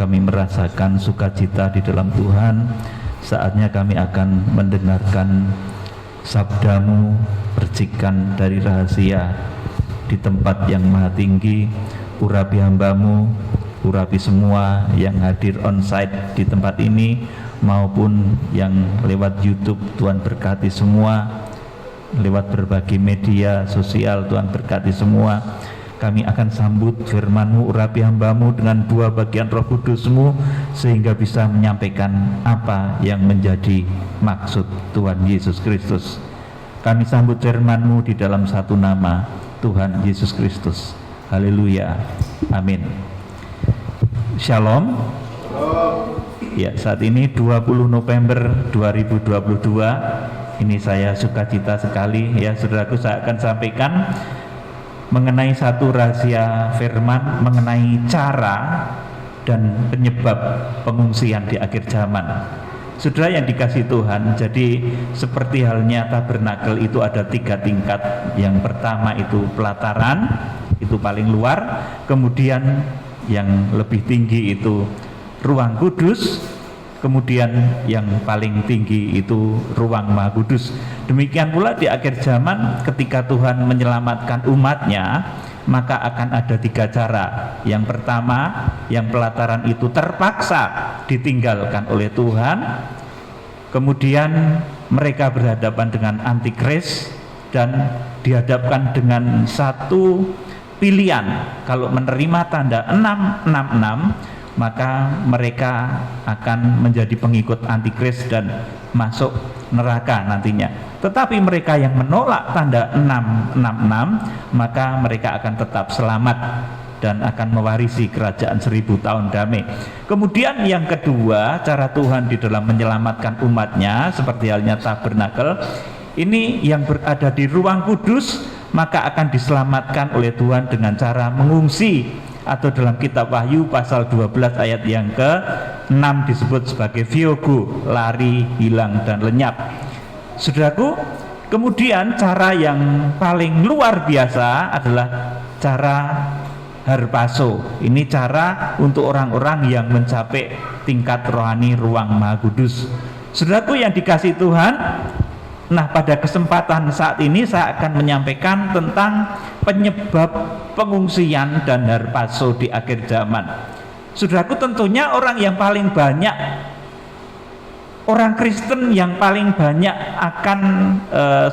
kami merasakan sukacita di dalam Tuhan. Saatnya kami akan mendengarkan sabda-Mu, percikan dari rahasia di tempat yang maha tinggi. Urapi hamba-Mu, urapi semua yang hadir onsite di tempat ini maupun yang lewat YouTube. Tuhan berkati semua, lewat berbagai media sosial Tuhan berkati semua. Kami akan sambut firman-Mu, urapi hamba-Mu dengan buah bagian Roh Kudus-Mu, sehingga bisa menyampaikan apa yang menjadi maksud Tuhan Yesus Kristus. Kami sambut firman-Mu di dalam satu nama, Tuhan Yesus Kristus. Haleluya, amin. Shalom. Ya, saat ini 20 November 2022. Ini saya sukacita sekali ya, saudaraku. Saya akan sampaikan mengenai satu rahasia firman, mengenai cara dan penyebab pengungsian di akhir zaman. Saudara yang dikasihi Tuhan, jadi seperti halnya tabernakel itu ada 3 tingkat. Yang pertama itu pelataran, itu paling luar. Kemudian yang lebih tinggi itu ruang kudus. Kemudian yang paling tinggi itu ruang Maha Kudus. Demikian pula di akhir zaman ketika Tuhan menyelamatkan umatnya, maka akan ada 3 cara. Yang pertama, yang pelataran itu terpaksa ditinggalkan oleh Tuhan. Kemudian mereka berhadapan dengan antikris dan dihadapkan dengan satu pilihan. Kalau menerima tanda 666, maka mereka akan menjadi pengikut antikris dan masuk neraka nantinya. Tetapi mereka yang menolak tanda 666, maka mereka akan tetap selamat dan akan mewarisi kerajaan 1000 tahun damai. Kemudian yang kedua, cara Tuhan di dalam menyelamatkan umatnya seperti halnya tabernakel, ini yang berada di ruang kudus, maka akan diselamatkan oleh Tuhan dengan cara mengungsi, atau dalam kitab Wahyu pasal 12 ayat yang ke-6 disebut sebagai viogo, lari, hilang dan lenyap. Saudaraku, kemudian cara yang paling luar biasa adalah cara harpaso. Ini cara untuk orang-orang yang mencapai tingkat rohani ruang Maha Kudus. Saudaraku yang dikasihi Tuhan, nah pada kesempatan saat ini saya akan menyampaikan tentang penyebab pengungsian dan harpaso di akhir zaman. Saudaraku, tentunya orang yang paling banyak, orang Kristen yang paling banyak akan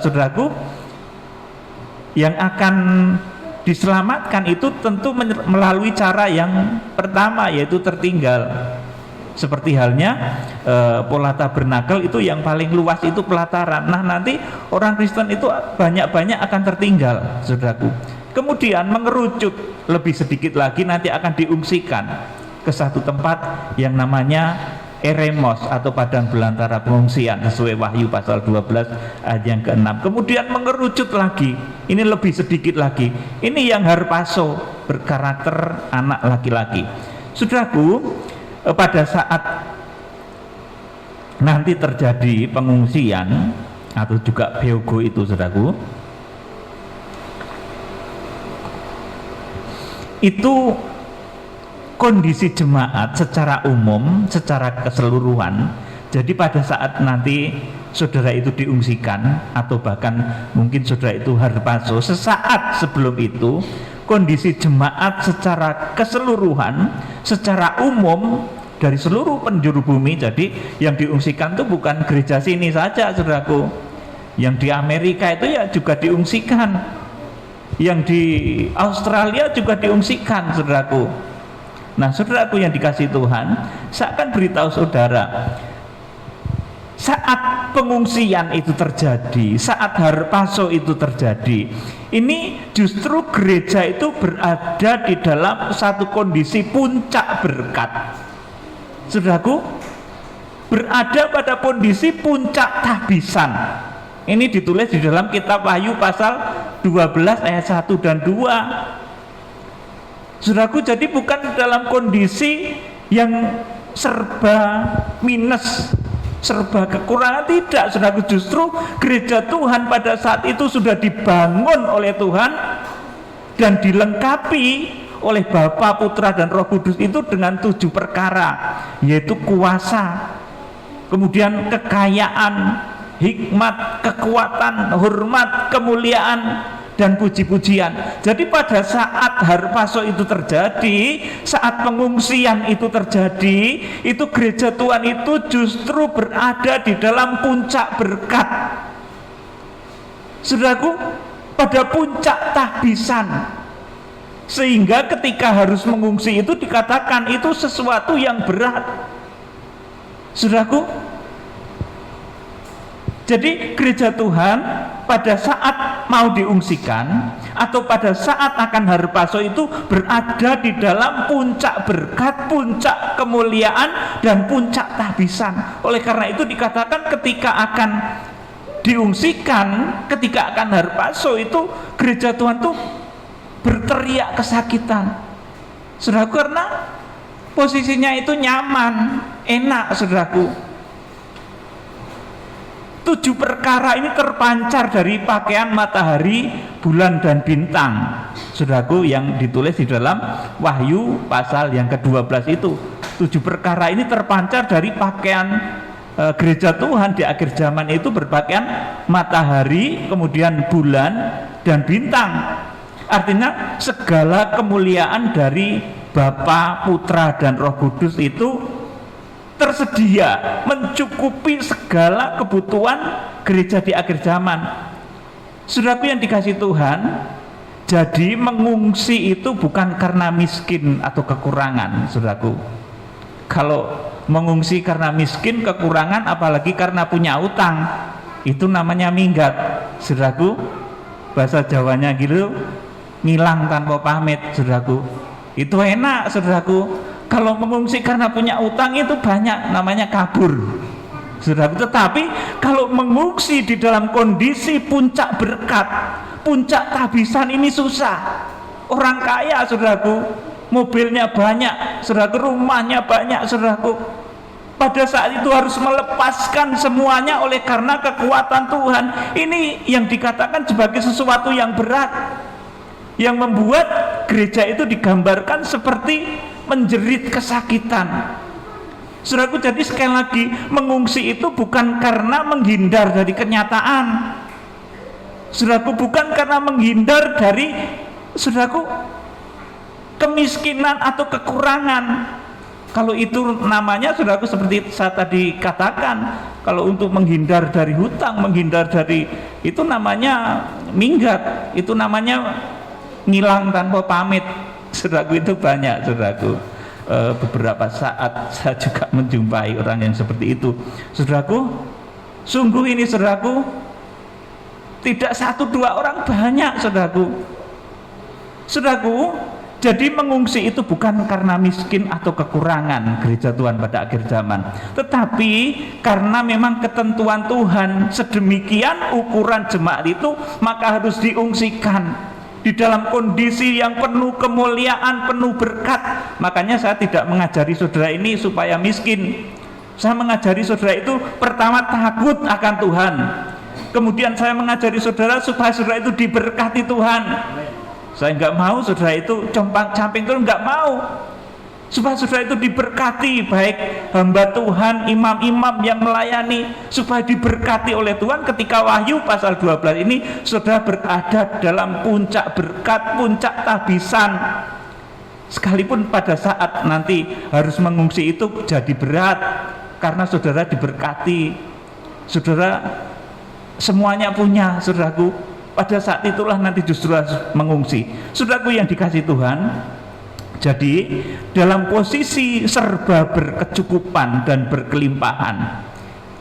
saudaraku yang akan diselamatkan itu tentu melalui cara yang pertama, yaitu tertinggal. Seperti halnya pola tabernakel itu yang paling luas itu pelataran. Nah nanti orang Kristen itu banyak-banyak akan tertinggal, saudaraku. Kemudian mengerucut lebih sedikit lagi, nanti akan diungsikan ke satu tempat yang namanya eremos atau padang belantara pengungsian sesuai Wahyu pasal 12 ayat yang ke-6. Kemudian mengerucut lagi, ini lebih sedikit lagi, ini yang harpaso berkarakter anak laki-laki. Saudaraku, pada saat nanti terjadi pengungsian atau juga beogo itu, saudaraku, itu kondisi jemaat secara umum, secara keseluruhan. Jadi pada saat nanti saudara itu diungsikan atau bahkan mungkin saudara itu harpaso, sesaat sebelum itu kondisi jemaat secara keseluruhan, secara umum dari seluruh penjuru bumi. Jadi yang diungsikan itu bukan gereja sini saja, saudaraku. Yang di Amerika itu ya juga diungsikan, yang di Australia juga diungsikan, saudaraku. Nah, saudaraku yang dikasihi Tuhan, saya akan beritahu saudara, saat pengungsian itu terjadi, saat harpaso itu terjadi, ini justru gereja itu berada di dalam satu kondisi puncak berkat. Saudaraku, berada pada kondisi puncak tahbisan. Ini ditulis di dalam kitab Wahyu pasal 12 ayat 1 dan 2. Saudaraku, jadi bukan dalam kondisi yang serba minus, serba kekurangan, tidak, saudaraku. Justru gereja Tuhan pada saat itu sudah dibangun oleh Tuhan dan dilengkapi oleh Bapa, Putra dan Roh Kudus itu dengan 7 perkara, yaitu kuasa, kemudian kekayaan, hikmat, kekuatan, hormat, kemuliaan, dan puji-pujian. Jadi pada saat harpaso itu terjadi, saat pengungsian itu terjadi, itu gereja Tuhan itu justru berada di dalam puncak berkat. Saudaraku, pada puncak tahbisan, sehingga ketika harus mengungsi itu dikatakan itu sesuatu yang berat. Saudaraku, jadi gereja Tuhan pada saat mau diungsikan atau pada saat akan harpaso itu berada di dalam puncak berkat, puncak kemuliaan, dan puncak tahbisan. Oleh karena itu dikatakan ketika akan diungsikan, ketika akan harpaso itu gereja Tuhan tuh berteriak kesakitan. Saudaraku, karena posisinya itu nyaman, enak, saudaraku. 7 perkara ini terpancar dari pakaian matahari, bulan dan bintang, saudaraku, yang ditulis di dalam Wahyu pasal yang ke-12 itu. 7 perkara ini terpancar dari pakaian gereja Tuhan di akhir zaman itu, berpakaian matahari, kemudian bulan dan bintang. Artinya segala kemuliaan dari Bapa, Putra dan Roh Kudus itu tersedia mencukupi segala kebutuhan gereja di akhir zaman. Saudaraku yang dikasih Tuhan, jadi mengungsi itu bukan karena miskin atau kekurangan, saudaraku. Kalau mengungsi karena miskin, kekurangan, apalagi karena punya utang, itu namanya minggat, saudaraku. Bahasa Jawanya gitu, ngilang tanpa pamit, saudaraku. Itu enak, saudaraku. Kalau mengungsi karena punya utang itu banyak, namanya kabur, saudaraku. Tetapi kalau mengungsi di dalam kondisi puncak berkat, puncak tahbisan, ini susah. Orang kaya, saudaraku, mobilnya banyak, saudaraku, rumahnya banyak, saudaraku, pada saat itu harus melepaskan semuanya oleh karena kekuatan Tuhan. Ini yang dikatakan sebagai sesuatu yang berat, yang membuat gereja itu digambarkan seperti menjerit kesakitan. Saudaraku, jadi sekali lagi, mengungsi itu bukan karena menghindar dari kenyataan, saudaraku, bukan karena menghindar dari, saudaraku, kemiskinan atau kekurangan. Kalau itu namanya, saudaraku, seperti saya tadi katakan, kalau untuk menghindar dari hutang, menghindar dari itu namanya minggat, itu namanya ngilang tanpa pamit. Saudaraku, itu banyak, saudaraku. Beberapa saat saya juga menjumpai orang yang seperti itu. Saudaraku, sungguh ini, saudaraku, tidak 1-2 orang, banyak, saudaraku. Saudaraku, jadi mengungsi itu bukan karena miskin atau kekurangan gereja Tuhan pada akhir zaman, tetapi karena memang ketentuan Tuhan sedemikian ukuran jemaat itu, maka harus diungsikan di dalam kondisi yang penuh kemuliaan, penuh berkat. Makanya saya tidak mengajari saudara ini supaya miskin. Saya mengajari saudara itu pertama takut akan Tuhan. Kemudian saya mengajari saudara supaya saudara itu diberkati Tuhan. Saya nggak mau saudara itu compang-camping, terus nggak mau. Supaya saudara itu diberkati, baik hamba Tuhan, imam-imam yang melayani, supaya diberkati oleh Tuhan. Ketika Wahyu pasal 12 ini, saudara berada dalam puncak berkat, puncak tahbisan. Sekalipun pada saat nanti harus mengungsi itu jadi berat, karena saudara diberkati, saudara semuanya punya, saudaraku. Pada saat itulah nanti justru harus mengungsi. Saudaraku yang dikasih Tuhan, jadi dalam posisi serba berkecukupan dan berkelimpahan,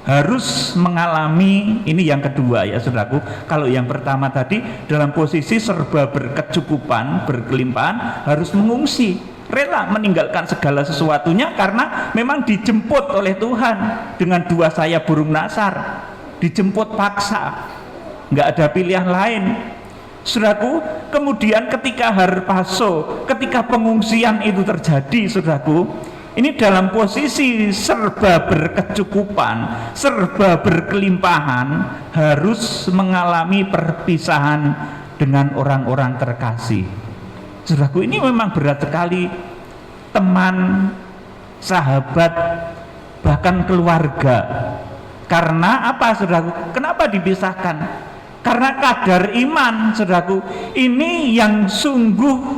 harus mengalami, ini yang kedua ya saudaraku. Kalau yang pertama tadi dalam posisi serba berkecukupan, berkelimpahan, harus mengungsi, rela meninggalkan segala sesuatunya karena memang dijemput oleh Tuhan dengan 2 sayap burung nasar, dijemput paksa, nggak ada pilihan lain. Saudaraku, kemudian ketika harpaso, ketika pengungsian itu terjadi, saudaraku, ini dalam posisi serba berkecukupan, serba berkelimpahan, harus mengalami perpisahan dengan orang-orang terkasih. Saudaraku, ini memang berat sekali. Teman, sahabat, bahkan keluarga. Karena apa, saudaraku? Kenapa dipisahkan? Karena kadar iman, saudaraku, ini yang sungguh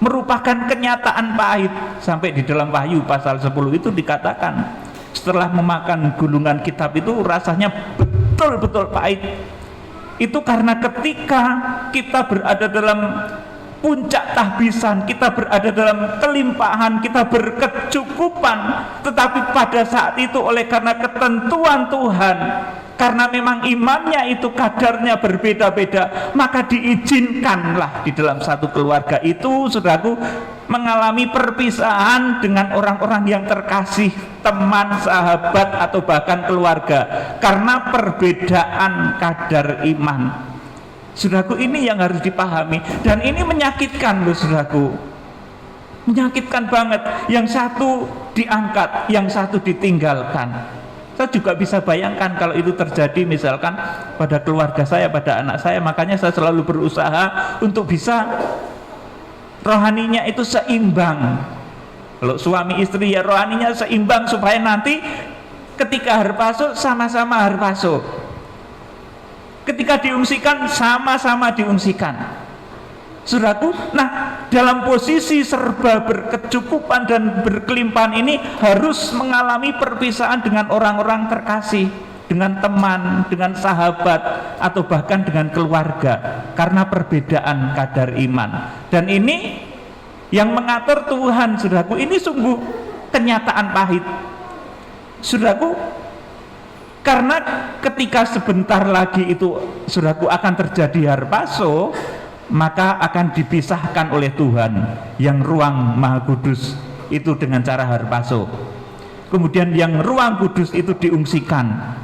merupakan kenyataan pahit. Sampai di dalam Wahyu pasal 10 itu dikatakan, setelah memakan gulungan kitab itu rasanya betul-betul pahit. Itu karena ketika kita berada dalam puncak tahbisan, kita berada dalam kelimpahan, kita berkecukupan, tetapi pada saat itu oleh karena ketentuan Tuhan, karena memang imannya itu kadarnya berbeda-beda, maka diizinkanlah di dalam satu keluarga itu, saudaraku, mengalami perpisahan dengan orang-orang yang terkasih, teman, sahabat, atau bahkan keluarga, karena perbedaan kadar iman. Saudaraku, ini yang harus dipahami, dan ini menyakitkan loh, saudaraku, menyakitkan banget. Yang satu diangkat, yang satu ditinggalkan. Saya juga bisa bayangkan kalau itu terjadi misalkan pada keluarga saya, pada anak saya. Makanya saya selalu berusaha untuk bisa rohaninya itu seimbang. Kalau suami istri ya rohaninya seimbang, supaya nanti ketika harpaso sama-sama harpaso, ketika diungsikan sama-sama diungsikan. Saudaraku, nah dalam posisi serba berkecukupan dan berkelimpahan ini harus mengalami perpisahan dengan orang-orang terkasih, dengan teman, dengan sahabat, atau bahkan dengan keluarga, karena perbedaan kadar iman. Dan ini yang mengatur Tuhan, saudaraku. Ini sungguh kenyataan pahit, saudaraku. Karena ketika sebentar lagi itu, saudaraku, akan terjadi harpaso, maka akan dipisahkan oleh Tuhan yang ruang Maha Kudus itu dengan cara harpaso. Kemudian yang ruang kudus itu diungsikan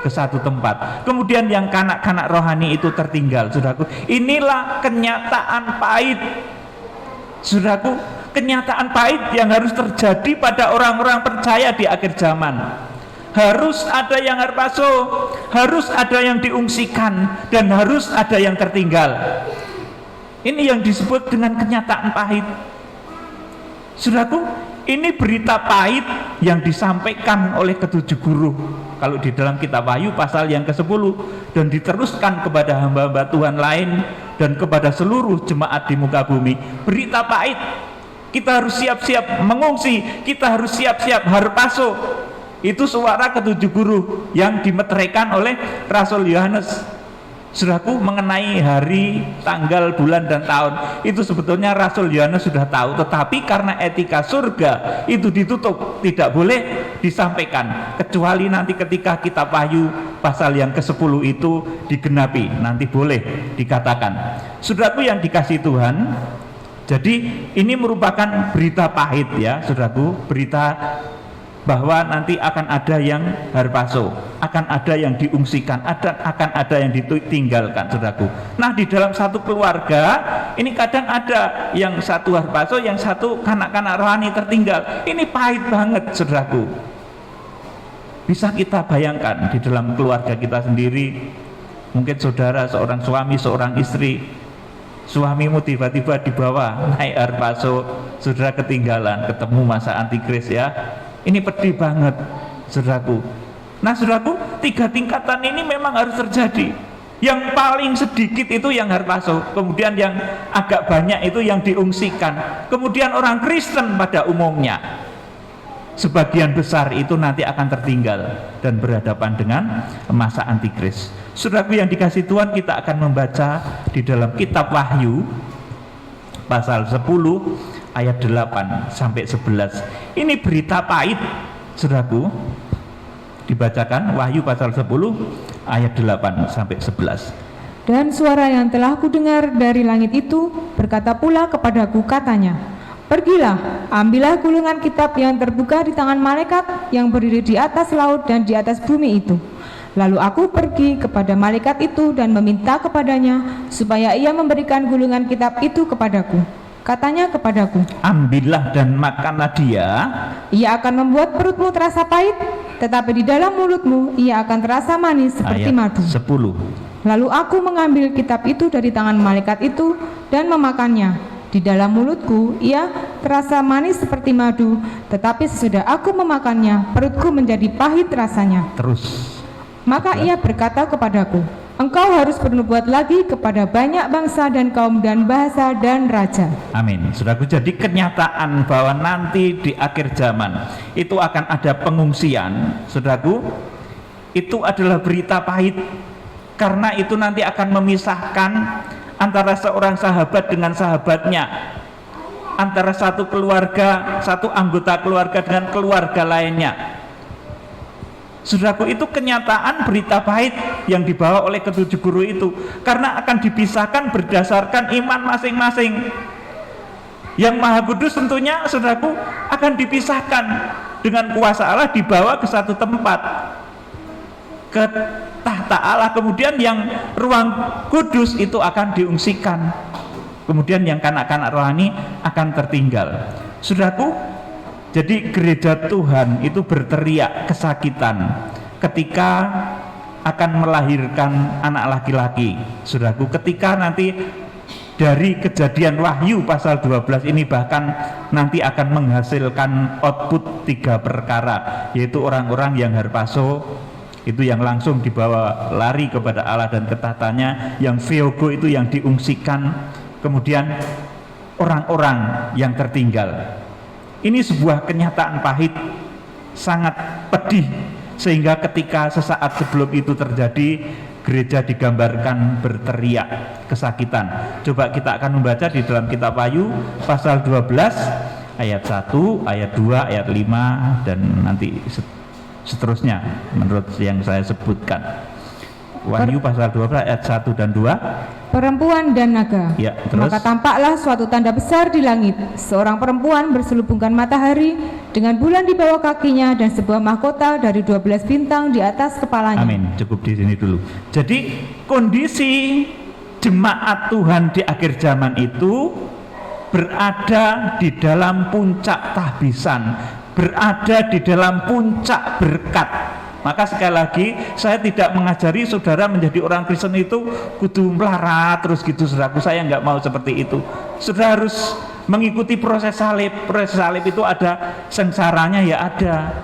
ke satu tempat. Kemudian yang kanak-kanak rohani itu tertinggal, saudaraku. Inilah kenyataan pahit, saudaraku, kenyataan pahit yang harus terjadi pada orang-orang percaya di akhir zaman. Harus ada yang harpaso, harus ada yang diungsikan, dan harus ada yang tertinggal. Ini yang disebut dengan kenyataan pahit. Saudaraku, ini berita pahit yang disampaikan oleh ketujuh guru kalau di dalam kitab Wahyu pasal yang ke-10, dan diteruskan kepada hamba-hamba Tuhan lain dan kepada seluruh jemaat di muka bumi. Berita pahit. Kita harus siap-siap mengungsi, kita harus siap-siap harpaso. Itu suara ketujuh guru yang dimeteraikan oleh Rasul Yohanes. Saudaraku, mengenai hari, tanggal, bulan, dan tahun itu sebetulnya Rasul Yohanes sudah tahu, tetapi karena etika surga itu ditutup, tidak boleh disampaikan, kecuali nanti ketika kitab Wahyu pasal yang ke-10 itu digenapi, nanti boleh dikatakan. Saudaraku yang dikasihi Tuhan, jadi ini merupakan berita pahit ya, saudaraku, berita bahwa nanti akan ada yang harpaso, akan ada yang diungsikan, akan ada yang ditinggalkan, saudaraku. Nah, di dalam satu keluarga ini kadang ada yang satu harpaso, yang satu kanak-kanak rohani tertinggal. Ini pahit banget, saudaraku. Bisa kita bayangkan di dalam keluarga kita sendiri, mungkin saudara, seorang suami, seorang istri, suamimu tiba-tiba dibawa naik harpaso, saudara ketinggalan, ketemu masa antikris ya. Ini pedih banget, saudaraku. Nah, saudaraku, 3 tingkatan ini memang harus terjadi. Yang paling sedikit itu yang harpaso, kemudian yang agak banyak itu yang diungsikan, kemudian orang Kristen pada umumnya. Sebagian besar itu nanti akan tertinggal dan berhadapan dengan masa antikris. Saudaraku yang dikasihi Tuhan, kita akan membaca di dalam kitab Wahyu pasal 10 ayat 8 sampai 11. Ini berita pahit, saudaraku. Dibacakan Wahyu pasal 10 ayat 8 sampai 11. Dan suara yang telah kudengar dari langit itu berkata pula kepadaku, katanya, pergilah, ambillah gulungan kitab yang terbuka di tangan malaikat yang berdiri di atas laut dan di atas bumi itu. Lalu aku pergi kepada malaikat itu dan meminta kepadanya supaya ia memberikan gulungan kitab itu kepadaku. Katanya kepadaku, ambillah dan makanlah dia. Ia akan membuat perutmu terasa pahit, tetapi di dalam mulutmu ia akan terasa manis seperti madu. 10. Lalu aku mengambil kitab itu dari tangan malaikat itu dan memakannya. Di dalam mulutku ia terasa manis seperti madu, tetapi sesudah aku memakannya, perutku menjadi pahit rasanya. Terus. Maka ia berkata kepadaku, engkau harus bernubuat lagi kepada banyak bangsa dan kaum dan bahasa dan raja. Amin. Saudaraku, jadi kenyataan bahwa nanti di akhir zaman itu akan ada pengungsian, saudaraku, itu adalah berita pahit, karena itu nanti akan memisahkan antara seorang sahabat dengan sahabatnya, antara satu keluarga, satu anggota keluarga dengan keluarga lainnya. Saudaraku, itu kenyataan berita pahit yang dibawa oleh ketujuh guru itu, karena akan dipisahkan berdasarkan iman masing-masing. Yang Maha Kudus tentunya, saudaraku, akan dipisahkan dengan kuasa Allah, dibawa ke satu tempat, ke tahta Allah. Kemudian yang ruang kudus itu akan diungsikan, kemudian yang kanak-kanak rohani akan tertinggal. Saudaraku, jadi gereja Tuhan itu berteriak kesakitan ketika akan melahirkan anak laki-laki. Saudaraku, ketika nanti dari Kejadian Wahyu pasal 12 ini bahkan nanti akan menghasilkan output 3 perkara, yaitu orang-orang yang harpaso, itu yang langsung dibawa lari kepada Allah dan ke tahtanya, yang Theogo itu yang diungsikan, kemudian orang-orang yang tertinggal. Ini sebuah kenyataan pahit, sangat pedih, sehingga ketika sesaat sebelum itu terjadi, gereja digambarkan berteriak kesakitan. Coba kita akan membaca di dalam kitab Wahyu pasal 12 ayat 1, ayat 2, ayat 5 dan nanti seterusnya menurut yang saya sebutkan. Wahyu pasal 12 ayat 1 dan 2. Perempuan dan naga. Ya, terus? Maka tampaklah suatu tanda besar di langit, seorang perempuan berselubungkan matahari dengan bulan di bawah kakinya dan sebuah mahkota dari 12 bintang di atas kepalanya. Amin. Cukup di sini dulu. Jadi kondisi jemaat Tuhan di akhir zaman itu berada di dalam puncak tahbisan, berada di dalam puncak berkat. Maka sekali lagi, saya tidak mengajari saudara menjadi orang Kristen itu kudu melarat terus gitu, saudaraku. Saya nggak mau seperti itu. Saudara harus mengikuti proses salib. Proses salib itu ada sengsaranya, ya ada,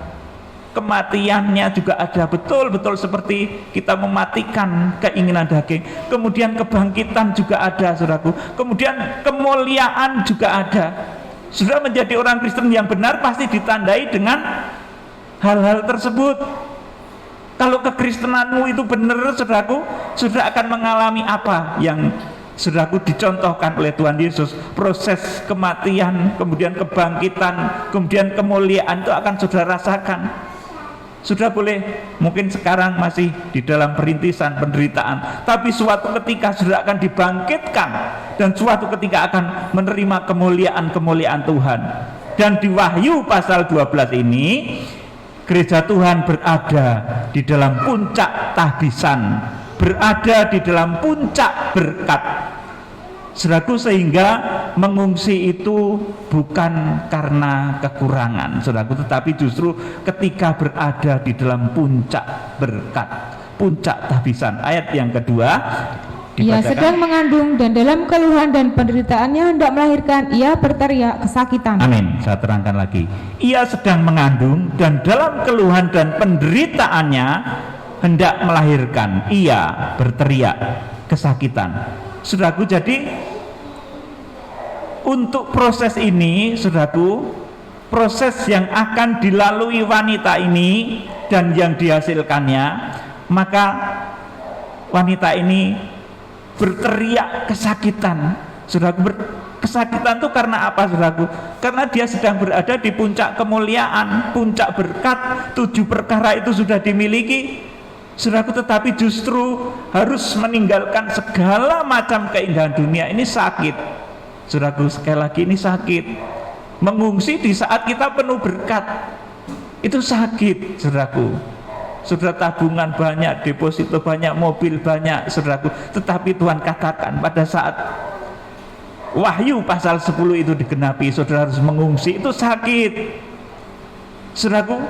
kematiannya juga ada, betul-betul seperti kita mematikan keinginan daging. Kemudian kebangkitan juga ada, saudaraku. Kemudian kemuliaan juga ada. Saudara menjadi orang Kristen yang benar pasti ditandai dengan hal-hal tersebut. Kalau kekristenanmu itu benar, saudaraku, saudara akan mengalami apa yang saudaraku dicontohkan oleh Tuhan Yesus. Proses kematian, kemudian kebangkitan, kemudian kemuliaan itu akan saudara rasakan. Saudara boleh mungkin sekarang masih di dalam perintisan penderitaan, tapi suatu ketika saudara akan dibangkitkan dan suatu ketika akan menerima kemuliaan-kemuliaan Tuhan. Dan di Wahyu pasal 12 ini gereja Tuhan berada di dalam puncak tahbisan, berada di dalam puncak berkat. Saudaraku, sehingga mengungsi itu bukan karena kekurangan, saudaraku, tetapi justru ketika berada di dalam puncak berkat, puncak tahbisan. Ayat yang kedua dibacakan. Ia sedang mengandung dan dalam keluhan dan penderitaannya hendak melahirkan, ia berteriak kesakitan. Amin. Saya terangkan lagi. Ia sedang mengandung dan dalam keluhan dan penderitaannya hendak melahirkan, ia berteriak kesakitan. Saudaraku, jadi untuk proses ini, saudaraku, proses yang akan dilalui wanita ini dan yang dihasilkannya, maka wanita ini berteriak kesakitan. Saudaraku, kesakitan itu karena apa, saudaraku? Karena dia sedang berada di puncak kemuliaan, puncak berkat, 7 perkara itu sudah dimiliki, saudaraku, tetapi justru harus meninggalkan segala macam keindahan dunia. Ini sakit, saudaraku, sekali lagi ini sakit. Mengungsi di saat kita penuh berkat itu sakit, saudaraku. Saudara tabungan banyak, deposito banyak, mobil banyak, saudaraku, tetapi Tuhan katakan pada saat Wahyu pasal 10 itu digenapi, saudara harus mengungsi, itu sakit, saudaraku.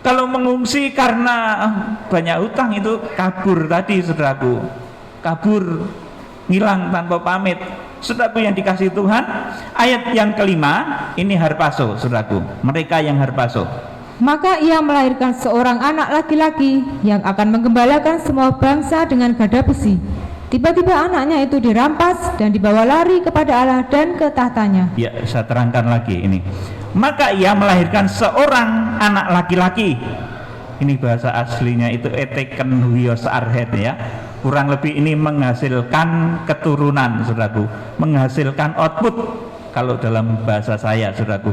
Kalau mengungsi karena banyak hutang itu kabur tadi, saudaraku, kabur, ngilang tanpa pamit. saudaraku yang dikasihi Tuhan, ayat yang kelima ini harpaso, saudaraku, mereka yang harpaso. Maka ia melahirkan seorang anak laki-laki yang akan menggembalakan semua bangsa dengan gada besi. Tiba-tiba anaknya itu dirampas dan dibawa lari kepada Allah dan ke tahtanya. Ya, saya terangkan lagi ini. Maka ia melahirkan seorang anak laki-laki. Ini bahasa aslinya itu eteken huyos arhet ya. Kurang lebih ini menghasilkan keturunan, saudaraku, menghasilkan output kalau dalam bahasa saya, saudaraku.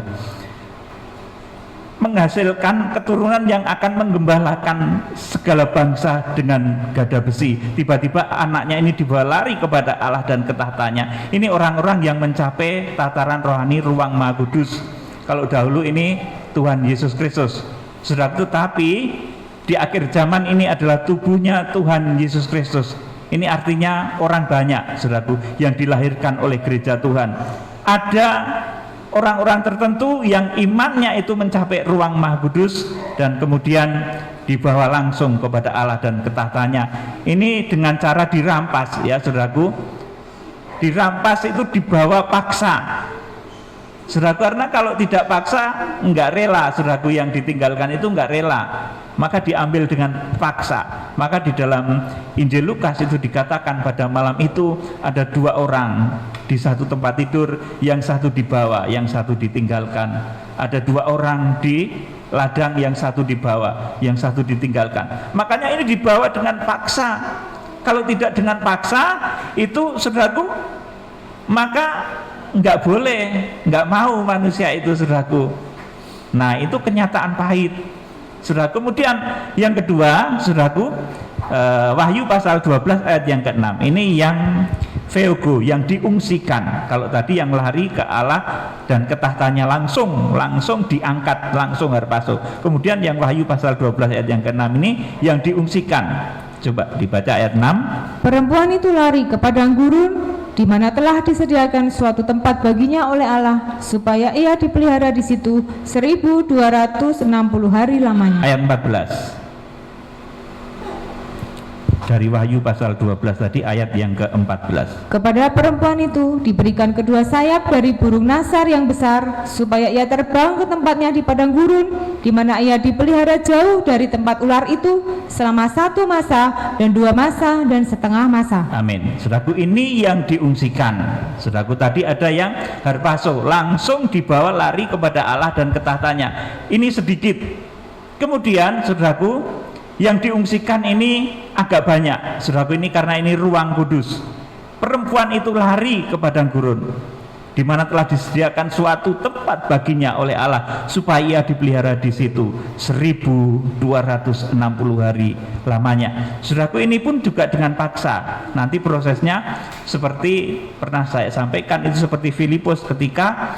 Menghasilkan keturunan yang akan menggembalakan segala bangsa dengan gada besi. Tiba-tiba anaknya ini dibawa lari kepada Allah dan ke tahtanya. Ini orang-orang yang mencapai tataran rohani ruang Maha Kudus. Kalau dahulu ini Tuhan Yesus Kristus, saudaraku, tapi di akhir zaman ini adalah tubuhnya Tuhan Yesus Kristus. Ini artinya orang banyak, saudaraku, yang dilahirkan oleh gereja Tuhan. Ada orang-orang tertentu yang imannya itu mencapai ruang Maha Kudus dan kemudian dibawa langsung kepada Allah dan ke tahtanya. Ini dengan cara dirampas ya, saudaraku. Dirampas itu dibawa paksa, saudaraku, karena kalau tidak paksa enggak rela, saudaraku, yang ditinggalkan itu enggak rela, maka diambil dengan paksa. Maka di dalam Injil Lukas itu dikatakan pada malam itu ada 2 orang di satu tempat tidur, yang satu dibawa, yang satu ditinggalkan. Ada 2 orang di ladang, yang satu dibawa, yang satu ditinggalkan. Makanya ini dibawa dengan paksa. Kalau tidak dengan paksa itu, saudaraku, maka nggak boleh, nggak mau manusia itu, saudaraku. Nah, itu kenyataan pahit, saudaraku. Kemudian yang kedua, saudaraku, Wahyu pasal 12 ayat yang ke-6. Ini yang Theogo, yang diungsikan. Kalau tadi yang lari ke Allah dan ke tahtanya langsung diangkat, langsung harpaso. Kemudian yang Wahyu pasal 12 ayat yang ke-6 ini yang diungsikan. Coba dibaca ayat 6. Perempuan itu lari ke padang gurun, di mana telah disediakan suatu tempat baginya oleh Allah, supaya ia dipelihara di situ 1260 hari lamanya. Ayat 14. Dari Wahyu pasal 12 tadi, ayat yang ke-14. Kepada perempuan itu diberikan kedua sayap dari burung nasar yang besar, supaya ia terbang ke tempatnya di padang gurun, di mana ia dipelihara jauh dari tempat ular itu selama 1 masa dan 2 masa dan setengah masa. Amin. Saudaraku, ini yang diungsikan. Saudaraku, tadi ada yang harpaso, langsung dibawa lari kepada Allah dan ke tahtanya. Ini sedikit. Kemudian, saudaraku, yang diungsikan ini agak banyak, saudaraku, ini karena ini ruang kudus. Perempuan itu lari ke padang gurun, di mana telah disediakan suatu tempat baginya oleh Allah, supaya ia dipelihara di situ 1260 hari lamanya. Saudaraku, ini pun juga dengan paksa. Nanti prosesnya seperti pernah saya sampaikan, itu seperti Filipus ketika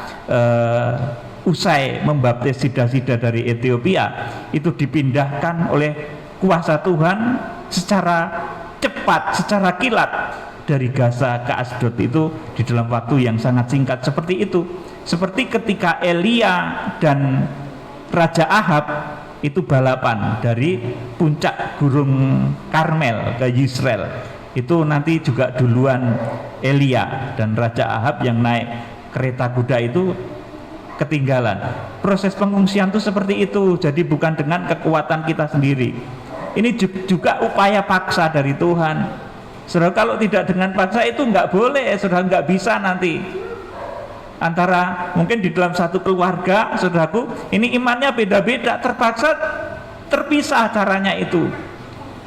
usai membaptis sida-sida dari Ethiopia, itu dipindahkan oleh kuasa Tuhan secara cepat, secara kilat dari Gaza ke Asdod, itu di dalam waktu yang sangat singkat. Seperti itu, seperti ketika Elia dan Raja Ahab itu balapan dari puncak gunung Karmel ke Yisrael. Itu nanti juga duluan Elia, dan Raja Ahab yang naik kereta kuda itu ketinggalan. Proses pengungsian itu seperti itu, jadi bukan dengan kekuatan kita sendiri. Ini juga upaya paksa dari Tuhan. Saudara, kalau tidak dengan paksa itu nggak boleh, saudara, nggak bisa nanti. Antara mungkin di dalam satu keluarga, saudaraku, ini imannya beda-beda, terpaksa terpisah caranya itu.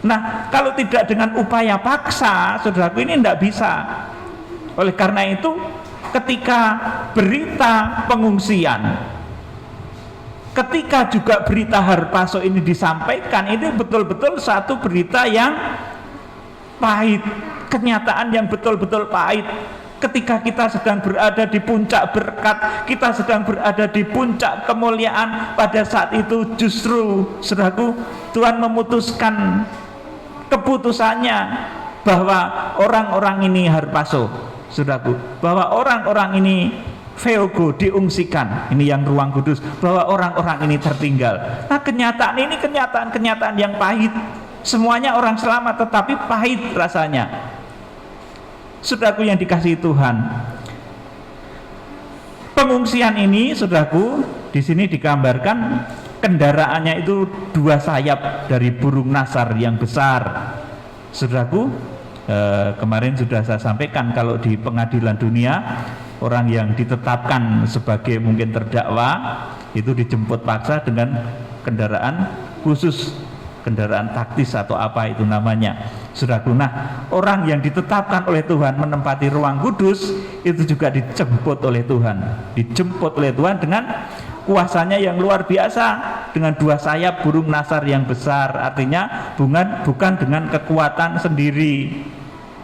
Nah, kalau tidak dengan upaya paksa, saudaraku, ini nggak bisa. Oleh karena itu, ketika berita pengungsian, ketika juga berita harpaso ini disampaikan, ini betul-betul satu berita yang pahit, kenyataan yang betul-betul pahit. Ketika kita sedang berada di puncak berkat, kita sedang berada di puncak kemuliaan, pada saat itu justru, saudaraku, Tuhan memutuskan keputusannya bahwa orang-orang ini harpaso, saudaraku, bahwa orang-orang ini Theogo, diungsikan, ini yang ruang kudus, bahwa orang-orang ini tertinggal. Nah, kenyataan ini kenyataan yang pahit. Semuanya orang selamat, tetapi pahit rasanya. Saudaraku yang dikasihi Tuhan, pengungsian ini, saudaraku, di sini digambarkan kendaraannya itu 2 sayap dari burung nasar yang besar. Saudaraku, kemarin sudah saya sampaikan kalau di pengadilan dunia, orang yang ditetapkan sebagai mungkin terdakwa itu dijemput paksa dengan kendaraan khusus, kendaraan taktis atau apa itu namanya. Saudaraku, nah orang yang ditetapkan oleh Tuhan menempati ruang kudus itu juga dijemput oleh Tuhan dengan kuasanya yang luar biasa, dengan 2 sayap burung nasar yang besar. Artinya bukan dengan kekuatan sendiri.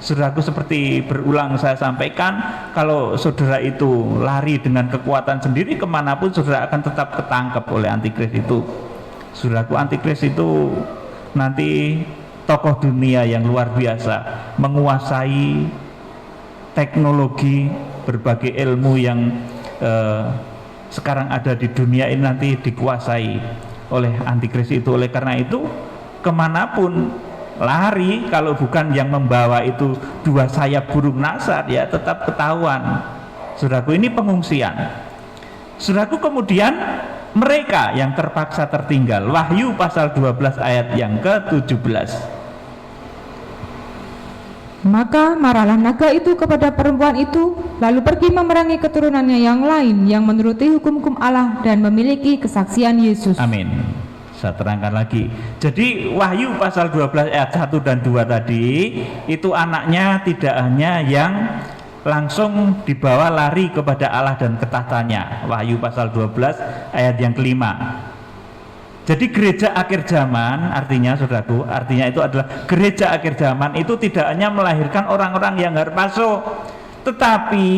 Saudaraku, seperti berulang saya sampaikan, kalau saudara itu lari dengan kekuatan sendiri kemanapun, saudara akan tetap ketangkep oleh antikris itu. Saudaraku, antikris itu nanti tokoh dunia yang luar biasa, menguasai teknologi, berbagai ilmu yang sekarang ada di dunia ini nanti dikuasai oleh antikris itu. Oleh karena itu kemanapun lari, kalau bukan yang membawa itu 2 sayap burung nasar, ya tetap ketahuan. Saudaraku, ini pengungsian. Saudaraku, kemudian mereka yang terpaksa tertinggal, Wahyu pasal 12 ayat yang ke-17. Maka marahlah naga itu kepada perempuan itu, lalu pergi memerangi keturunannya yang lain yang menuruti hukum-hukum Allah dan memiliki kesaksian Yesus. Amin. Saya terangkan lagi. Jadi Wahyu pasal 12 ayat 1 dan 2 tadi, itu anaknya tidak hanya yang langsung dibawa lari kepada Allah dan ketahtanya. Wahyu pasal 12 ayat yang ke-5. Jadi gereja akhir zaman, artinya saudaraku, artinya itu adalah gereja akhir zaman itu tidak hanya melahirkan orang-orang yang harpaso, tetapi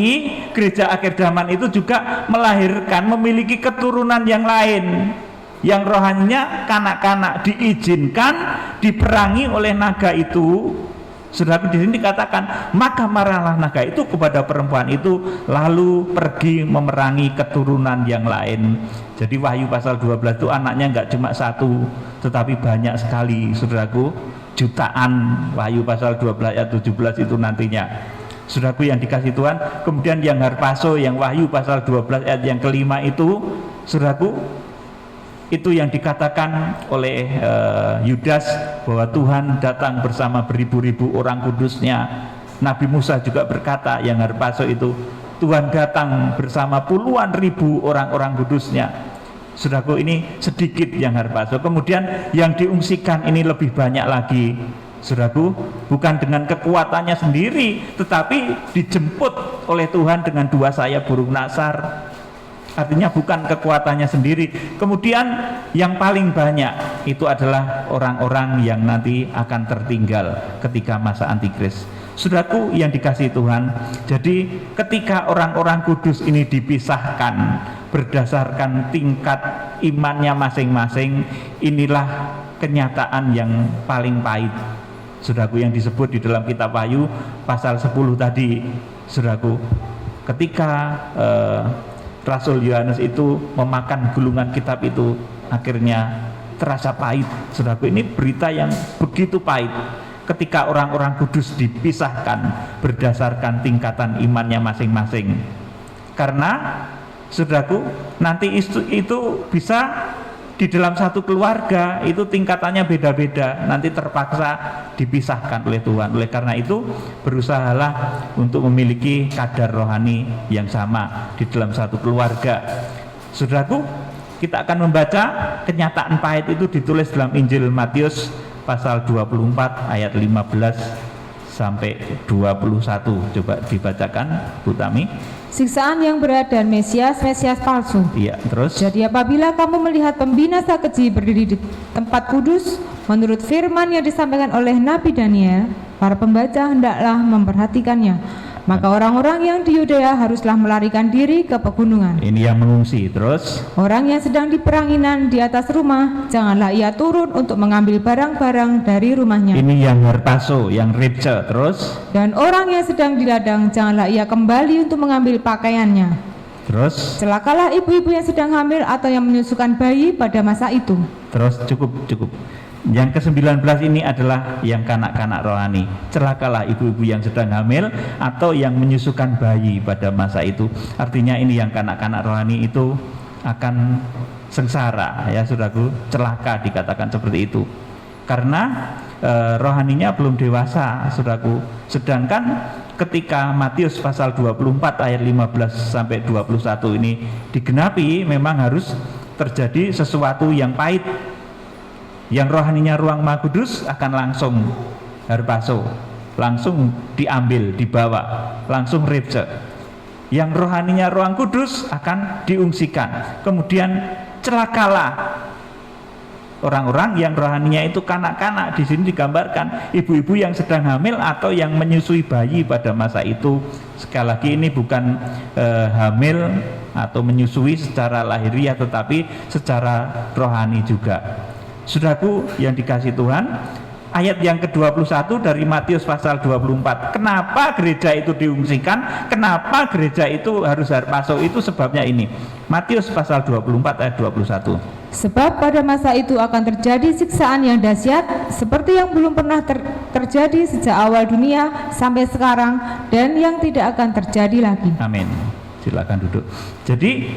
gereja akhir zaman itu juga melahirkan, memiliki keturunan yang lain, yang rohaninya kanak-kanak, diizinkan diperangi oleh naga itu. Saudaraku, di sini dikatakan, maka marahlah naga itu kepada perempuan itu, lalu pergi memerangi keturunan yang lain. Jadi Wahyu pasal 12 itu anaknya enggak cuma 1, tetapi banyak sekali, saudaraku, jutaan. Wahyu pasal 12 ayat 17 itu nantinya. Saudaraku yang dikasih Tuhan, kemudian yang harpaso, yang Wahyu pasal 12 ayat yang ke-5 itu, saudaraku, itu yang dikatakan oleh Yudas bahwa Tuhan datang bersama beribu-ribu orang kudusnya. Nabi Musa juga berkata yang harpaso itu, Tuhan datang bersama puluhan ribu orang-orang kudusnya. Saudaraku, ini sedikit yang harpaso. Kemudian yang diungsikan ini lebih banyak lagi. Saudaraku, bukan dengan kekuatannya sendiri, tetapi dijemput oleh Tuhan dengan 2 sayap burung nasar. Artinya bukan kekuatannya sendiri. Kemudian yang paling banyak itu adalah orang-orang yang nanti akan tertinggal ketika masa antikris. Saudaraku yang dikasihi Tuhan, jadi ketika orang-orang kudus ini dipisahkan berdasarkan tingkat imannya masing-masing, inilah kenyataan yang paling pahit. Saudaraku, yang disebut di dalam kitab Wahyu pasal 10 tadi. Saudaraku, ketika Rasul Yohanes itu memakan gulungan kitab itu, akhirnya terasa pahit. Saudaraku, ini berita yang begitu pahit ketika orang-orang kudus dipisahkan berdasarkan tingkatan imannya masing-masing. Karena saudaraku, nanti itu bisa di dalam satu keluarga itu tingkatannya beda-beda, nanti terpaksa dipisahkan oleh Tuhan. Oleh karena itu, berusahalah untuk memiliki kadar rohani yang sama di dalam satu keluarga. Saudaraku, kita akan membaca kenyataan pahit itu ditulis dalam Injil Matius pasal 24 ayat 15 sampai 21. Coba dibacakan, Bu Tami. Siksaan yang berat dan Mesias palsu. Iya, terus. Jadi apabila kamu melihat pembinasa keji berdiri di tempat kudus, menurut firman yang disampaikan oleh Nabi Daniel, para pembaca hendaklah memperhatikannya. Maka orang-orang yang di Yudea haruslah melarikan diri ke pegunungan. Ini yang mengungsi. Terus, orang yang sedang di peranginan di atas rumah, janganlah ia turun untuk mengambil barang-barang dari rumahnya. ini yang harpaso, yang ripce. Terus, Dan orang yang sedang di ladang, janganlah ia kembali untuk mengambil pakaiannya. terus, Celakalah ibu-ibu yang sedang hamil atau yang menyusukan bayi pada masa itu. terus, cukup. Yang ke-19 ini adalah yang kanak-kanak rohani. Celakalah ibu-ibu yang sedang hamil atau yang menyusukan bayi pada masa itu. Artinya ini yang kanak-kanak rohani itu akan sengsara, ya saudaraku, celaka dikatakan seperti itu. Karena rohaninya belum dewasa, saudaraku. Sedangkan ketika Matius pasal 24 ayat 15 sampai 21 ini digenapi, memang harus terjadi sesuatu yang pahit. Yang rohaninya ruang Maha Kudus akan langsung harpaso, langsung diambil, dibawa, langsung repce. Yang rohaninya ruang kudus akan diungsikan. Kemudian celakalah orang-orang yang rohaninya itu kanak-kanak. Di sini digambarkan ibu-ibu yang sedang hamil atau yang menyusui bayi pada masa itu. Sekali lagi ini bukan hamil atau menyusui secara lahiriah, tetapi secara rohani juga. Saudaraku yang dikasihi Tuhan, ayat yang ke-21 dari Matius pasal 24. Kenapa gereja itu diungsikan? Kenapa gereja itu harus harpaso? Itu sebabnya ini. Matius pasal 24 ayat 21. Sebab pada masa itu akan terjadi siksaan yang dahsyat seperti yang belum pernah terjadi sejak awal dunia sampai sekarang, dan yang tidak akan terjadi lagi. Amin. Silakan duduk. Jadi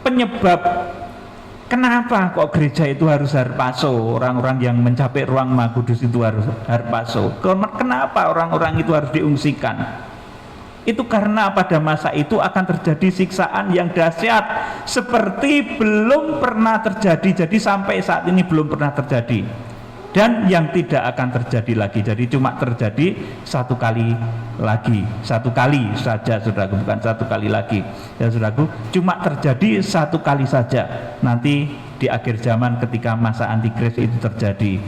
penyebab kenapa kok gereja itu harus harpaso, orang-orang yang mencapai ruang Maha Kudus itu harus harpaso? Kenapa orang-orang itu harus diungsikan? Itu karena pada masa itu akan terjadi siksaan yang dahsyat seperti belum pernah terjadi. Jadi sampai saat ini belum pernah terjadi, dan yang tidak akan terjadi lagi. Jadi cuma terjadi satu kali lagi, satu kali saja, saudaraku, bukan satu kali lagi ya saudaraku, cuma terjadi satu kali saja nanti di akhir zaman ketika masa antikris itu terjadi.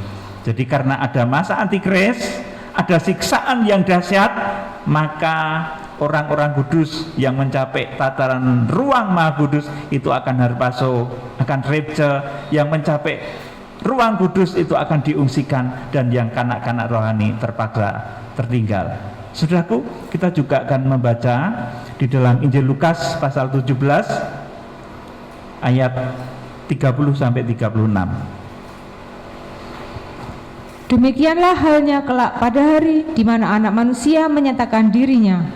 Jadi karena ada masa antikris, ada siksaan yang dahsyat, maka orang-orang kudus yang mencapai tataran ruang Maha Kudus itu akan harpaso, akan repce. Yang mencapai ruang kudus itu akan diungsikan, dan yang kanak-kanak rohani terpaksa tertinggal. Saudaraku, kita juga akan membaca di dalam Injil Lukas pasal 17 ayat 30 sampai 36. Demikianlah halnya kelak pada hari di mana Anak Manusia menyatakan dirinya.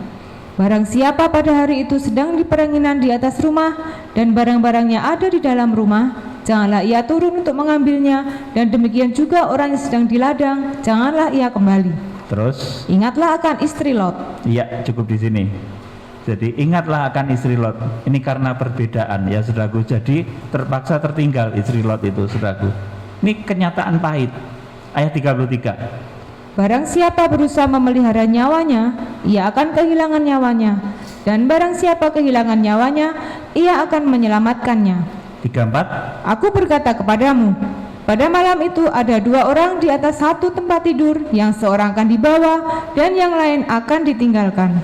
Barang siapa pada hari itu sedang di peranginan di atas rumah dan barang-barangnya ada di dalam rumah, janganlah ia turun untuk mengambilnya, dan demikian juga orang yang sedang di ladang, janganlah ia kembali. Terus, ingatlah akan istri Lot. Iya, cukup di sini. Jadi ingatlah akan istri Lot. Ini karena perbedaan ya saudaraku. Jadi terpaksa tertinggal istri Lot itu, saudaraku. Ini kenyataan pahit. Ayat 33. Barang siapa berusaha memelihara nyawanya, ia akan kehilangan nyawanya, dan barang siapa kehilangan nyawanya, ia akan menyelamatkannya. 34. Aku berkata kepadamu, pada malam itu ada dua orang di atas satu tempat tidur, yang seorang akan dibawa dan yang lain akan ditinggalkan.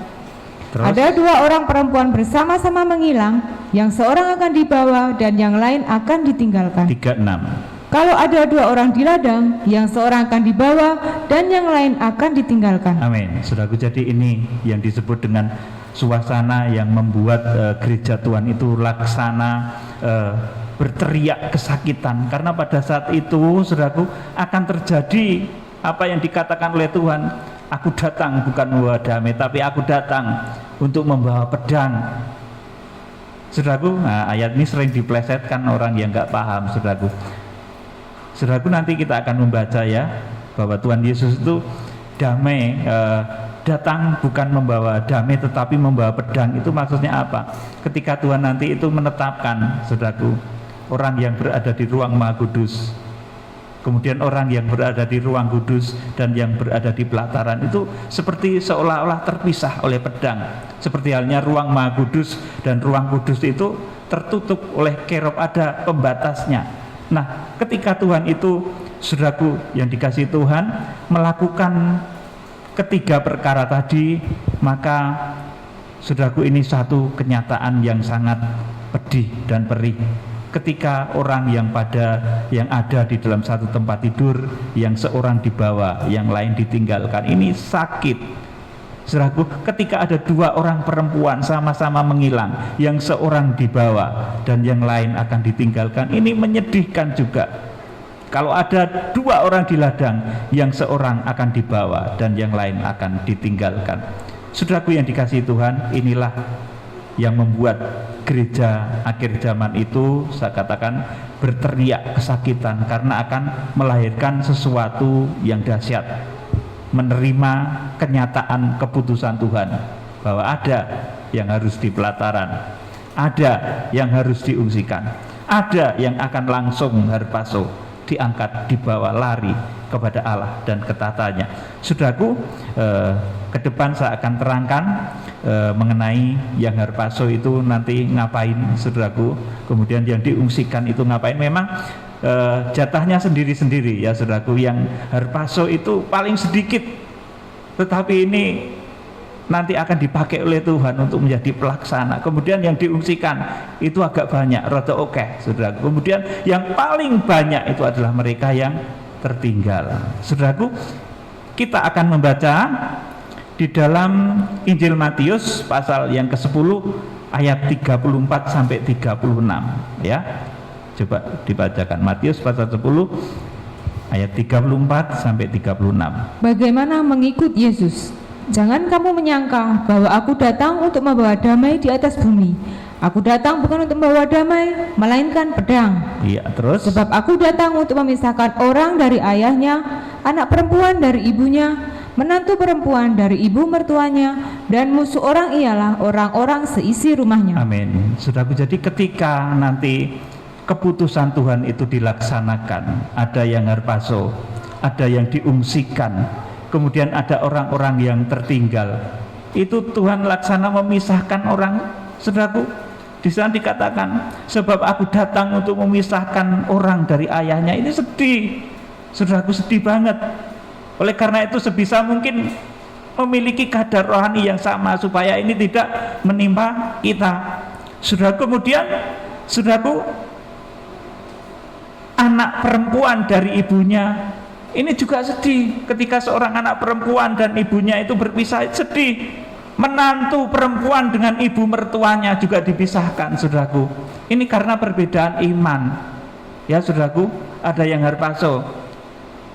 Terus? Ada dua orang perempuan bersama-sama menghilang, yang seorang akan dibawa dan yang lain akan ditinggalkan. 36. Kalau ada dua orang di ladang, yang seorang akan dibawa dan yang lain akan ditinggalkan. Amin. Saudaraku, jadi ini yang disebut dengan suasana yang membuat gereja Tuhan itu laksana berteriak kesakitan. Karena pada saat itu, saudaraku, akan terjadi apa yang dikatakan oleh Tuhan. Aku datang bukan membawa damai, tapi aku datang untuk membawa pedang. Saudaraku, ayat ini sering diplesetkan orang yang nggak paham, saudaraku. Saudaraku, nanti kita akan membaca ya bahwa Tuhan Yesus itu damai, datang bukan membawa damai tetapi membawa pedang. Itu maksudnya apa? Ketika Tuhan nanti itu menetapkan, saudaraku, orang yang berada di ruang Maha Kudus, kemudian orang yang berada di ruang kudus dan yang berada di pelataran itu seperti seolah-olah terpisah oleh pedang. Seperti halnya ruang Maha Kudus dan ruang kudus itu tertutup oleh kerub, ada pembatasnya. Nah, ketika Tuhan itu, saudaraku yang dikasihi Tuhan, melakukan ketiga perkara tadi, maka saudaraku ini satu kenyataan yang sangat pedih dan perih. Ketika orang yang ada di dalam satu tempat tidur, yang seorang dibawa, yang lain ditinggalkan, ini sakit. Saudaraku, ketika ada dua orang perempuan sama-sama menghilang, yang seorang dibawa dan yang lain akan ditinggalkan, ini menyedihkan juga. Kalau ada 2 orang di ladang, yang seorang akan dibawa dan yang lain akan ditinggalkan. Saudaraku yang dikasihi Tuhan, inilah yang membuat gereja akhir zaman itu, saya katakan, berteriak kesakitan karena akan melahirkan sesuatu yang dahsyat, menerima kenyataan keputusan Tuhan bahwa ada yang harus di pelataran, ada yang harus diungsikan, ada yang akan langsung harpaso, diangkat, dibawa lari kepada Allah dan ketatanya. Saudaraku, ke depan saya akan terangkan mengenai yang harpaso itu nanti ngapain, saudaraku. Kemudian yang diungsikan itu ngapain. Memang jatahnya sendiri-sendiri ya saudaraku. Yang harpaso itu paling sedikit, tetapi ini nanti akan dipakai oleh Tuhan untuk menjadi pelaksana. Kemudian yang diungsikan itu agak banyak, rada oke, saudaraku. Kemudian yang paling banyak itu adalah mereka yang tertinggal. Saudaraku, kita akan membaca di dalam Injil Matius pasal yang ke-10 ayat 34 sampai 36 ya. Coba dibacakan Matius pasal 10 ayat 34 sampai 36. Bagaimana mengikut Yesus? Jangan kamu menyangka bahwa aku datang untuk membawa damai di atas bumi. Aku datang bukan untuk membawa damai, melainkan pedang. Iya, terus? Sebab aku datang untuk memisahkan orang dari ayahnya, anak perempuan dari ibunya, menantu perempuan dari ibu mertuanya, dan musuh orang ialah orang-orang seisi rumahnya. Amin. Saudaraku, jadi ketika nanti keputusan Tuhan itu dilaksanakan, ada yang harpaso, ada yang diungsikan, kemudian ada orang-orang yang tertinggal. Itu Tuhan laksana memisahkan orang. Saudaraku, di sana dikatakan, sebab aku datang untuk memisahkan orang dari ayahnya. Ini sedih, saudaraku, sedih banget. Oleh karena itu sebisa mungkin memiliki kadar rohani yang sama supaya ini tidak menimpa kita. Saudaraku, kemudian saudaraku, anak perempuan dari ibunya, ini juga sedih. Ketika seorang anak perempuan dan ibunya itu berpisah, sedih. Menantu perempuan dengan ibu mertuanya juga dipisahkan, saudaraku. Ini karena perbedaan iman. Ya, saudaraku, ada yang harpaso.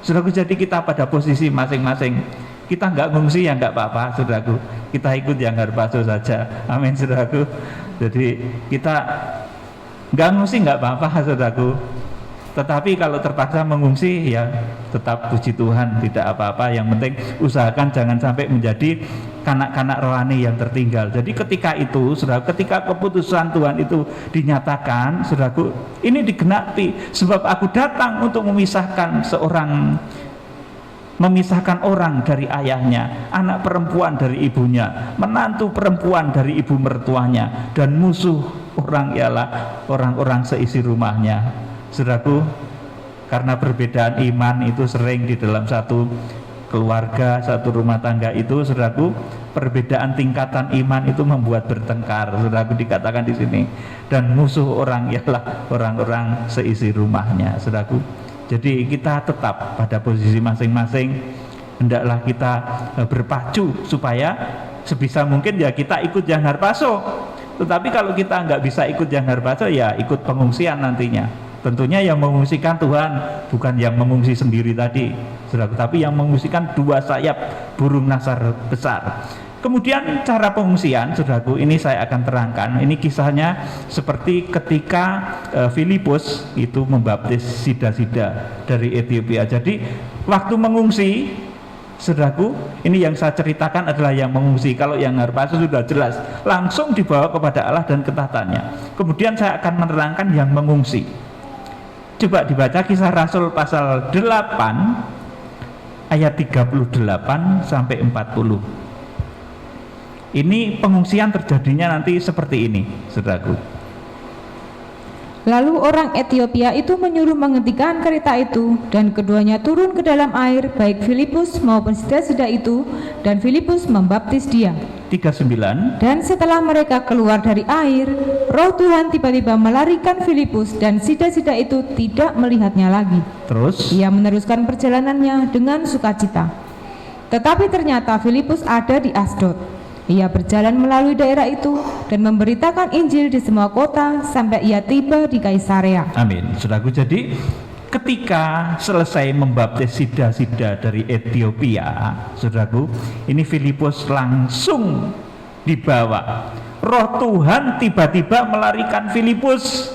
Saudaraku, jadi kita pada posisi masing-masing. Kita nggak ngungsi ya nggak apa-apa, saudaraku. Kita ikut yang harpaso saja. Amin, saudaraku. Jadi kita nggak ngungsi nggak apa-apa, saudaraku. Tetapi kalau terpaksa mengungsi ya tetap puji Tuhan, tidak apa-apa. Yang penting usahakan jangan sampai menjadi kanak-kanak rohani yang tertinggal. Jadi ketika itu, saudara, ketika keputusan Tuhan itu dinyatakan, saudaraku, ini digenapi. Sebab aku datang untuk memisahkan orang dari ayahnya, anak perempuan dari ibunya, menantu perempuan dari ibu mertuanya, dan musuh orang ialah orang-orang seisi rumahnya. Saudaraku, karena perbedaan iman itu sering di dalam satu keluarga, satu rumah tangga itu, saudaraku, perbedaan tingkatan iman itu membuat bertengkar. Saudaraku, dikatakan di sini, dan musuh orang ialah orang-orang seisi rumahnya. Saudaraku, jadi kita tetap pada posisi masing-masing. Hendaklah kita berpacu supaya sebisa mungkin ya kita ikut yang harpaso. Tetapi kalau kita nggak bisa ikut yang harpaso, ya ikut pengungsian nantinya. Tentunya yang mengungsikan Tuhan, bukan yang mengungsi sendiri tadi, saudaraku, tapi yang mengungsikan 2 sayap burung nasar besar. Kemudian cara pengungsian, saudaraku, ini saya akan terangkan. Ini kisahnya seperti ketika Filipus itu membaptis sida-sida dari Ethiopia. Jadi waktu mengungsi, saudaraku, ini yang saya ceritakan adalah yang mengungsi. Kalau yang harpaso sudah jelas, langsung dibawa kepada Allah dan ketatannya. Kemudian saya akan menerangkan yang mengungsi. Coba dibaca Kisah Rasul pasal 8 ayat 38 sampai 40. Ini pengungsian terjadinya nanti seperti ini, saudaraku. Lalu orang Ethiopia itu menyuruh menghentikan kereta itu, dan keduanya turun ke dalam air, baik Filipus maupun sida-sida itu, dan Filipus membaptis dia. 39. Dan setelah mereka keluar dari air, Roh Tuhan tiba-tiba melarikan Filipus, dan sida-sida itu tidak melihatnya lagi. Terus Ia meneruskan perjalanannya dengan sukacita. Tetapi ternyata Filipus ada di Asdod. Ia berjalan melalui daerah itu dan memberitakan Injil di semua kota sampai ia tiba di Kaisarea. amin. Saudaraku, jadi ketika selesai membaptis Sida-Sida dari Ethiopia, saudaraku, ini Filipus langsung dibawa. Roh Tuhan tiba-tiba melarikan Filipus,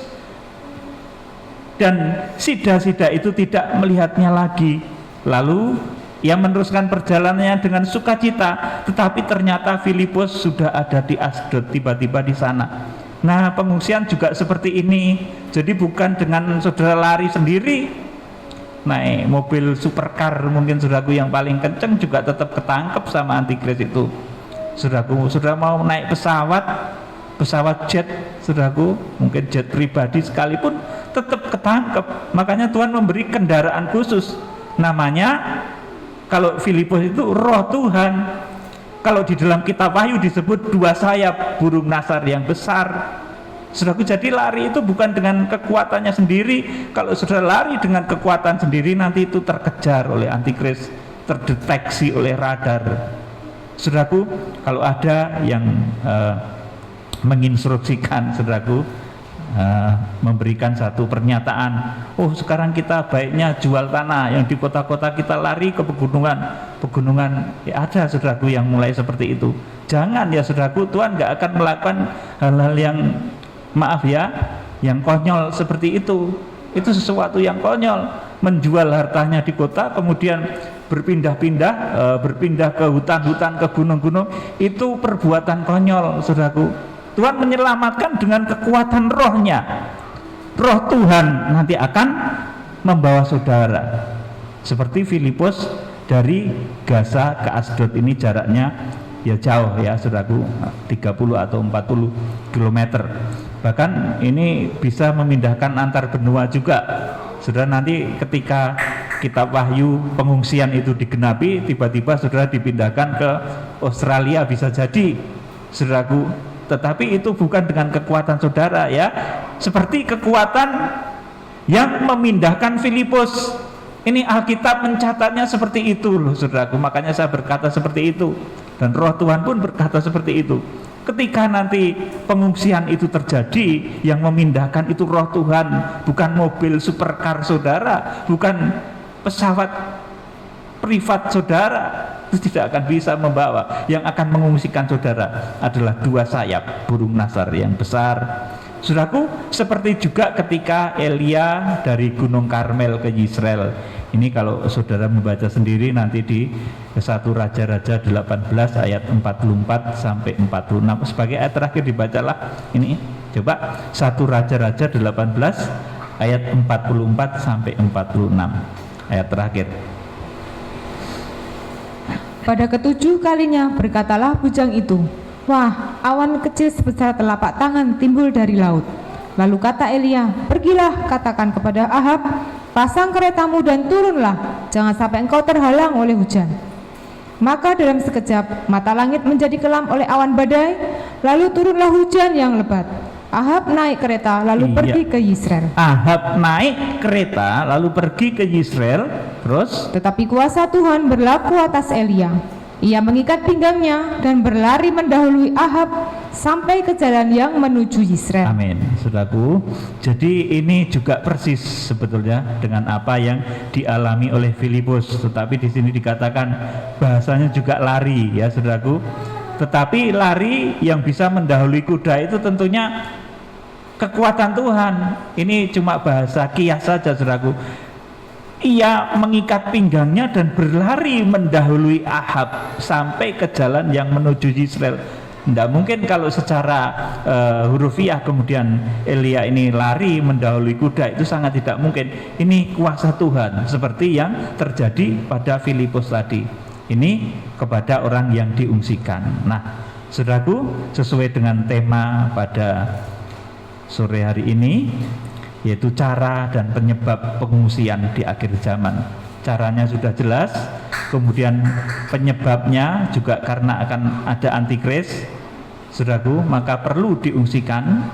dan Sida-Sida itu tidak melihatnya lagi. Lalu ia meneruskan perjalanannya dengan sukacita, tetapi ternyata Filipus sudah ada di Asdod, tiba-tiba di sana. Nah, pengungsian juga seperti ini. Jadi bukan dengan saudara lari sendiri, naik mobil supercar mungkin saudaraku yang paling kenceng juga tetap ketangkep sama antikris itu. Saudaraku, saudara mau naik pesawat jet, saudaraku, mungkin jet pribadi sekalipun tetap ketangkep. Makanya Tuhan memberi kendaraan khusus. Namanya, kalau Filipus itu roh Tuhan. Kalau di dalam kitab Wahyu disebut 2 sayap burung nasar yang besar. Saudaraku, jadi lari itu bukan dengan kekuatannya sendiri. Kalau saudara lari dengan kekuatan sendiri, nanti itu terkejar oleh antikris, terdeteksi oleh radar. Saudaraku, kalau ada yang menginstruksikan saudaraku, memberikan satu pernyataan, oh sekarang kita baiknya jual tanah, yang di kota-kota kita lari ke pegunungan, ya ada saudaraku yang mulai seperti itu. Jangan ya saudaraku, Tuhan gak akan melakukan hal-hal yang, maaf ya, yang konyol seperti itu. Itu sesuatu yang konyol, menjual hartanya di kota kemudian berpindah ke hutan-hutan, ke gunung-gunung, itu perbuatan konyol saudaraku. Tuhan menyelamatkan dengan kekuatan rohnya. Roh Tuhan nanti akan membawa saudara. Seperti Filipus dari Gaza ke Asdod, ini jaraknya ya jauh ya saudaraku, 30 atau 40 km. Bahkan ini bisa memindahkan antar benua juga. Saudara, nanti ketika kitab Wahyu pengungsian itu digenapi, tiba-tiba saudara dipindahkan ke Australia, bisa jadi saudaraku. Tetapi itu bukan dengan kekuatan saudara ya, seperti kekuatan yang memindahkan Filipus. Ini Alkitab mencatatnya seperti itu loh saudaraku. Makanya saya berkata seperti itu, dan roh Tuhan pun berkata seperti itu. Ketika nanti pengungsian itu terjadi, yang memindahkan itu roh Tuhan, bukan mobil supercar saudara, bukan pesawat privat saudara. Itu tidak akan bisa membawa. Yang akan mengungsikan saudara adalah 2 sayap burung nasar yang besar. Saudaraku, seperti juga ketika Elia dari Gunung Karmel ke Yisrael. Ini kalau saudara membaca sendiri nanti di 1 Raja-Raja 18 ayat 44 sampai 46. Sebagai ayat terakhir dibacalah ini. Coba 1 Raja-Raja 18 ayat 44 sampai 46. Ayat terakhir. Pada ke-7 kalinya berkatalah bujang itu, wah, awan kecil sebesar telapak tangan timbul dari laut. Lalu kata Elia, pergilah katakan kepada Ahab, pasang keretamu dan turunlah, jangan sampai engkau terhalang oleh hujan. Maka dalam sekejap mata langit menjadi kelam oleh awan badai, lalu turunlah hujan yang lebat. Ahab naik kereta lalu pergi ke Yisrael. Ahab naik kereta lalu pergi ke Yisrael. Terus, tetapi kuasa Tuhan berlaku atas Elia. Ia mengikat pinggangnya dan berlari mendahului Ahab sampai ke jalan yang menuju Yisrael. Amin, saudaraku. Jadi ini juga persis sebetulnya dengan apa yang dialami oleh Filipus. Tetapi di sini dikatakan bahasanya juga lari ya saudaraku. Tetapi lari yang bisa mendahului kuda itu tentunya kekuatan Tuhan. Ini cuma bahasa kias saja saudaraku. Ia mengikat pinggangnya dan berlari mendahului Ahab sampai ke jalan yang menuju Yisrael. Tidak mungkin kalau secara hurufiah kemudian Elia ini lari mendahului kuda, itu sangat tidak mungkin. Ini kuasa Tuhan seperti yang terjadi pada Filipus tadi. Ini kepada orang yang diungsikan. Nah, saudaraku, sesuai dengan tema pada sore hari ini, yaitu cara dan penyebab pengungsian di akhir zaman. Caranya sudah jelas, kemudian penyebabnya juga karena akan ada antikris, saudaraku, maka perlu diungsikan.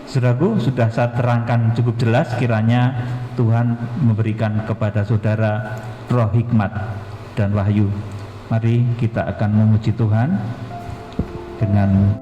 Saudaraku, sudah saya terangkan cukup jelas, kiranya Tuhan memberikan kepada saudara roh hikmat dan wahyu. Mari kita akan memuji Tuhan dengan